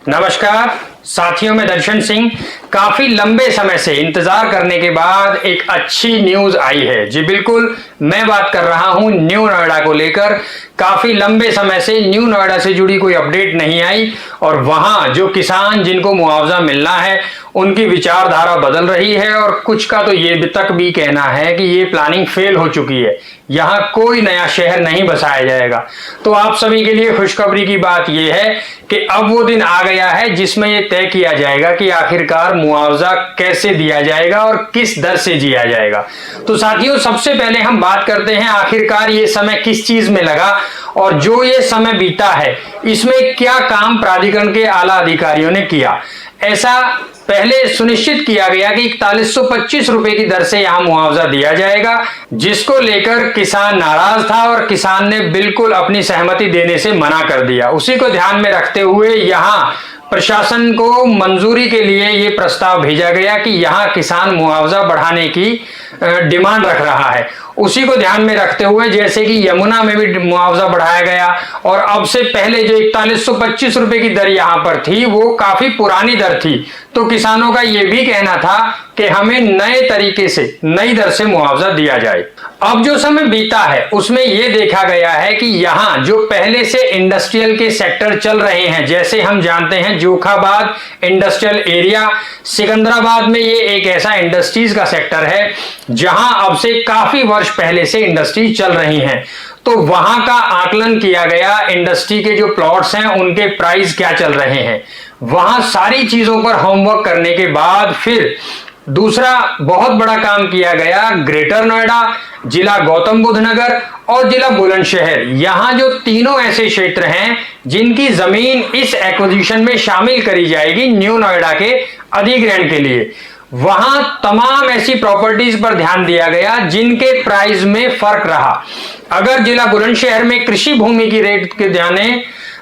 नमस्कार साथियों, मैं दर्शन सिंह। काफी लंबे समय से इंतजार करने के बाद एक अच्छी न्यूज आई है। जी बिल्कुल, मैं बात कर रहा हूं न्यू नोएडा को लेकर। काफी लंबे समय से न्यू नोएडा से जुड़ी कोई अपडेट नहीं आई और वहां जो किसान जिनको मुआवजा मिलना है उनकी विचारधारा बदल रही है और कुछ का तो ये तक भी कहना है कि ये प्लानिंग फेल हो चुकी है। यहाँ कोई नया शहर नहीं बसाया जाएगा। तो आप सभी के लिए खुशखबरी की बात यह है कि अब वो दिन आ गया है जिसमें यह तय किया जाएगा कि आखिरकार मुआवजा कैसे दिया जाएगा और किस दर से दिया जाएगा। तो साथियों, सबसे पहले हम बात करते हैं आखिरकार ये समय किस चीज में लगा और जो ये समय बीता है इसमें क्या काम प्राधिकरण के आला अधिकारियों ने किया। ऐसा पहले सुनिश्चित किया गया कि 4125 रुपए की दर से यहां मुआवजा दिया जाएगा, जिसको लेकर किसान नाराज था और किसान ने बिल्कुल अपनी सहमति देने से मना कर दिया। उसी को ध्यान में रखते हुए यहां प्रशासन को मंजूरी के लिए ये प्रस्ताव भेजा गया कि यहां किसान मुआवजा बढ़ाने की डिमांड रख रहा है। उसी को ध्यान में रखते हुए जैसे कि यमुना में भी मुआवजा बढ़ाया गया और अब से पहले जो 4125 रुपए की दर यहां पर थी वो काफी पुरानी दर थी। तो किसानों का यह भी कहना था कि हमें नए तरीके से नई दर से मुआवजा दिया जाए। अब जो समय बीता है उसमें यह देखा गया है कि यहां जो पहले से इंडस्ट्रियल के सेक्टर चल रहे हैं, जैसे हम जानते हैं जोखाबाद इंडस्ट्रियल एरिया, सिकंदराबाद में ये एक ऐसा इंडस्ट्रीज का सेक्टर है जहां अब से काफी वर्ष पहले से इंडस्ट्री चल रही हैं। तो वहां का आकलन किया गया, इंडस्ट्री के जो प्लॉट्स हैं उनके प्राइस क्या चल रहे हैं। वहां सारी चीजों पर होमवर्क करने के बाद फिर दूसरा बहुत बड़ा काम किया गया, ग्रेटर नोएडा, जिला गौतम बुद्ध नगर और जिला बुलंदशहर। यहां जो तीनों ऐसे क्षेत्र हैं जिनकी जमीन इस एक्विजिशन में शामिल करी जाएगी न्यू नोएडा के अधिग्रहण के लिए, वहां तमाम ऐसी प्रॉपर्टीज पर ध्यान दिया गया जिनके प्राइस में फर्क रहा। अगर जिला बुलंदशहर में कृषि भूमि की रेट के जाने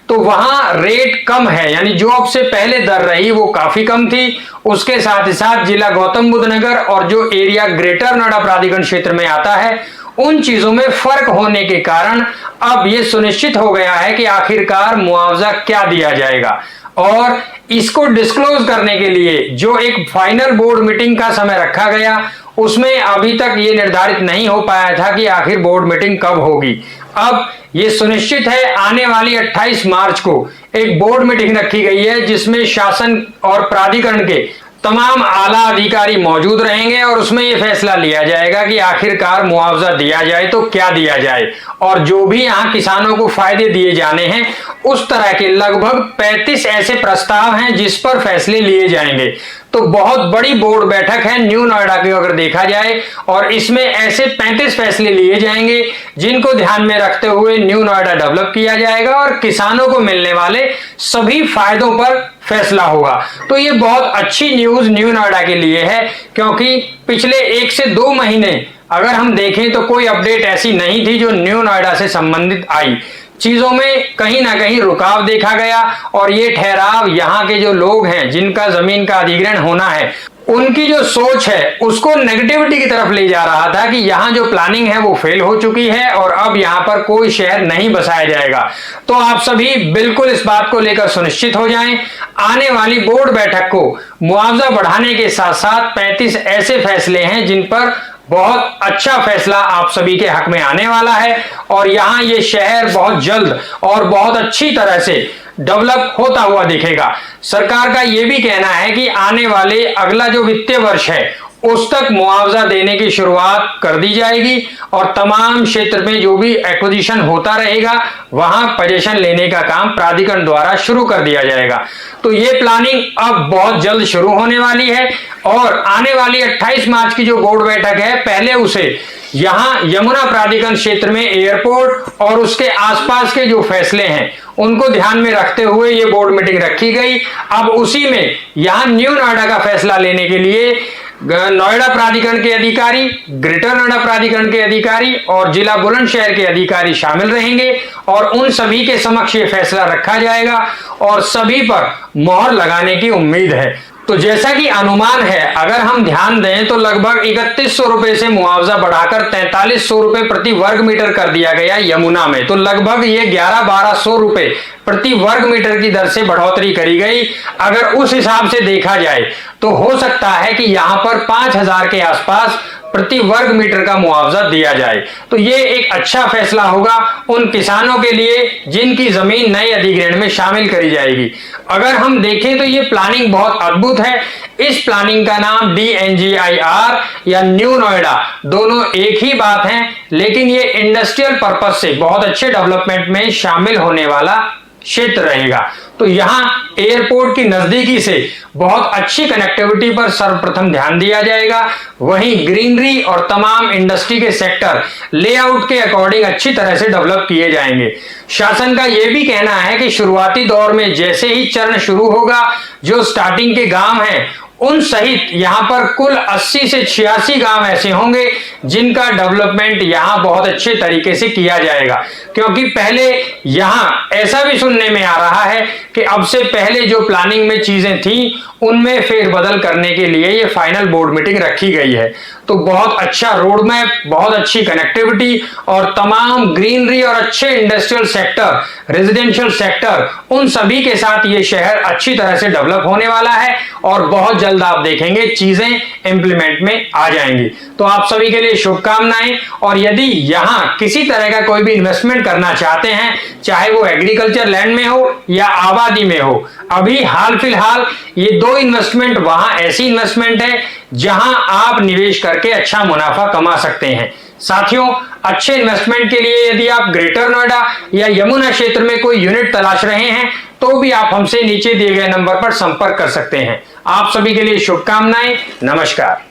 तो वहां रेट कम है, यानी जो अब से पहले दर रही वो काफी कम थी। उसके साथ ही साथ जिला गौतम बुद्ध नगर और जो एरिया ग्रेटर नोएडा प्राधिकरण क्षेत्र में आता है उन चीजों में फर्क होने के कारण अब यह सुनिश्चित हो गया है कि आखिरकार मुआवजा क्या दिया जाएगा। और इसको डिस्क्लोज करने के लिए जो एक फाइनल बोर्ड मीटिंग का समय रखा गया उसमें अभी तक ये निर्धारित नहीं हो पाया था कि आखिर बोर्ड मीटिंग कब होगी। अब ये सुनिश्चित है आने वाली 28 मार्च को एक बोर्ड मीटिंग रखी गई है जिसमें शासन और प्राधिकरण के तमाम आला अधिकारी मौजूद रहेंगे और उसमें यह फैसला लिया जाएगा कि आखिरकार मुआवजा दिया जाए तो क्या दिया जाए। और जो भी यहां किसानों को फायदे दिए जाने हैं उस तरह के लगभग 35 ऐसे प्रस्ताव हैं जिस पर फैसले लिए जाएंगे। तो बहुत बड़ी बोर्ड बैठक है न्यू नोएडा की अगर देखा जाए और इसमें ऐसे 35 फैसले लिए जाएंगे जिनको ध्यान में रखते हुए न्यू नोएडा डेवलप किया जाएगा और किसानों को मिलने वाले सभी फायदों पर फैसला होगा। तो ये बहुत अच्छी न्यूज न्यू नोएडा के लिए है, क्योंकि पिछले 1 से 2 महीने अगर हम देखें तो कोई अपडेट ऐसी नहीं थी जो न्यू नोएडा से संबंधित आई। चीजों में कहीं ना कहीं रुकाव देखा गया और ये ठहराव यहाँ के जो लोग हैं जिनका जमीन का अधिग्रहण होना है उनकी जो सोच है उसको नेगेटिविटी की तरफ ले जा रहा था कि यहाँ जो प्लानिंग है वो फेल हो चुकी है और अब यहाँ पर कोई शहर नहीं बसाया जाएगा। तो आप सभी बिल्कुल इस बात को लेकर सुनिश्चित हो जाएं, आने वाली बोर्ड बैठक को मुआवजा बढ़ाने के साथ साथ 35 ऐसे फैसले हैं जिन पर बहुत अच्छा फैसला आप सभी के हक में आने वाला है और यहाँ ये शहर बहुत जल्द और बहुत अच्छी तरह से डेवलप होता हुआ दिखेगा। सरकार का यह भी कहना है कि आने वाले अगला जो वित्तीय वर्ष है उस तक मुआवजा देने की शुरुआत कर दी जाएगी और तमाम क्षेत्र में जो भी एक्विजिशन होता रहेगा वहां पोजीशन लेने का काम प्राधिकरण द्वारा शुरू कर दिया जाएगा। तो ये प्लानिंग अब बहुत जल्द शुरू होने वाली है और आने वाली 28 मार्च की जो बोर्ड बैठक है पहले उसे यहां यमुना प्राधिकरण क्षेत्र में एयरपोर्ट और उसके आसपास के जो फैसले हैं उनको ध्यान में रखते हुए ये बोर्ड मीटिंग रखी गई। अब उसी में यहां न्यू नोएडा का फैसला लेने के लिए नोएडा प्राधिकरण के अधिकारी, ग्रेटर नोएडा प्राधिकरण के अधिकारी और जिला बुलंदशहर के अधिकारी शामिल रहेंगे और उन सभी के समक्ष ये फैसला रखा जाएगा और सभी पर मोहर लगाने की उम्मीद है। तो जैसा कि अनुमान है, अगर हम ध्यान दें तो लगभग 3100 रुपए से मुआवजा बढ़ाकर 4300 रुपए प्रति वर्ग मीटर कर दिया गया यमुना में। तो लगभग ये 11-1200 रुपए प्रति वर्ग मीटर की दर से बढ़ोतरी करी गई। अगर उस हिसाब से देखा जाए तो हो सकता है कि यहां पर 5000 के आसपास प्रति वर्ग मीटर का मुआवजा दिया जाए। तो ये एक अच्छा फैसला होगा उन किसानों के लिए जिनकी जमीन नए अधिग्रहण में शामिल करी जाएगी। अगर हम देखें तो ये प्लानिंग बहुत अद्भुत है। इस प्लानिंग का नाम DNGIR या न्यू नोएडा, दोनों एक ही बात है, लेकिन ये इंडस्ट्रियल पर्पज से बहुत अच्छे डेवलपमेंट में शामिल होने वाला क्षेत्र रहेगा। तो यहां एयरपोर्ट की नजदीकी से बहुत अच्छी कनेक्टिविटी पर सर्वप्रथम ध्यान दिया जाएगा। वहीं ग्रीनरी और तमाम इंडस्ट्री के सेक्टर लेआउट के अकॉर्डिंग अच्छी तरह से डेवलप किए जाएंगे। शासन का यह भी कहना है कि शुरुआती दौर में जैसे ही चरण शुरू होगा, जो स्टार्टिंग के गांव हैं उन सहित यहां पर कुल 80 से 86 गांव ऐसे होंगे जिनका डेवलपमेंट यहां बहुत अच्छे तरीके से किया जाएगा। क्योंकि पहले यहां ऐसा भी सुनने में आ रहा है कि अब से पहले जो प्लानिंग में चीजें थी उनमें फेरबदल करने के लिए ये फाइनल बोर्ड मीटिंग रखी गई है। तो बहुत अच्छा रोड मैप, बहुत अच्छी कनेक्टिविटी और तमाम ग्रीनरी और अच्छे इंडस्ट्रियल सेक्टर, रेजिडेंशियल सेक्टर, उन सभी के साथ ये शहर अच्छी तरह से डेवलप होने वाला है और बहुत जल्द आप देखेंगे चीजें इंप्लीमेंट में आ जाएंगी। तो आप सभी के लिए शुभकामनाएं। और यदि यहां किसी तरह का कोई भी इन्वेस्टमेंट करना चाहते हैं, चाहे वो एग्रीकल्चर लैंड में हो या आबादी में हो, अभी हाल फिलहाल ये 2 इन्वेस्टमेंट वहां ऐसी इन्वेस्टमेंट है जहां आप निवेश करके अच्छा मुनाफा कमा सकते हैं। साथियों, अच्छे इन्वेस्टमेंट के लिए यदि आप ग्रेटर नोएडा या यमुना क्षेत्र में कोई यूनिट तलाश रहे हैं तो भी आप हमसे नीचे दिए गए नंबर पर संपर्क कर सकते हैं। आप सभी के लिए शुभकामनाएं। नमस्कार।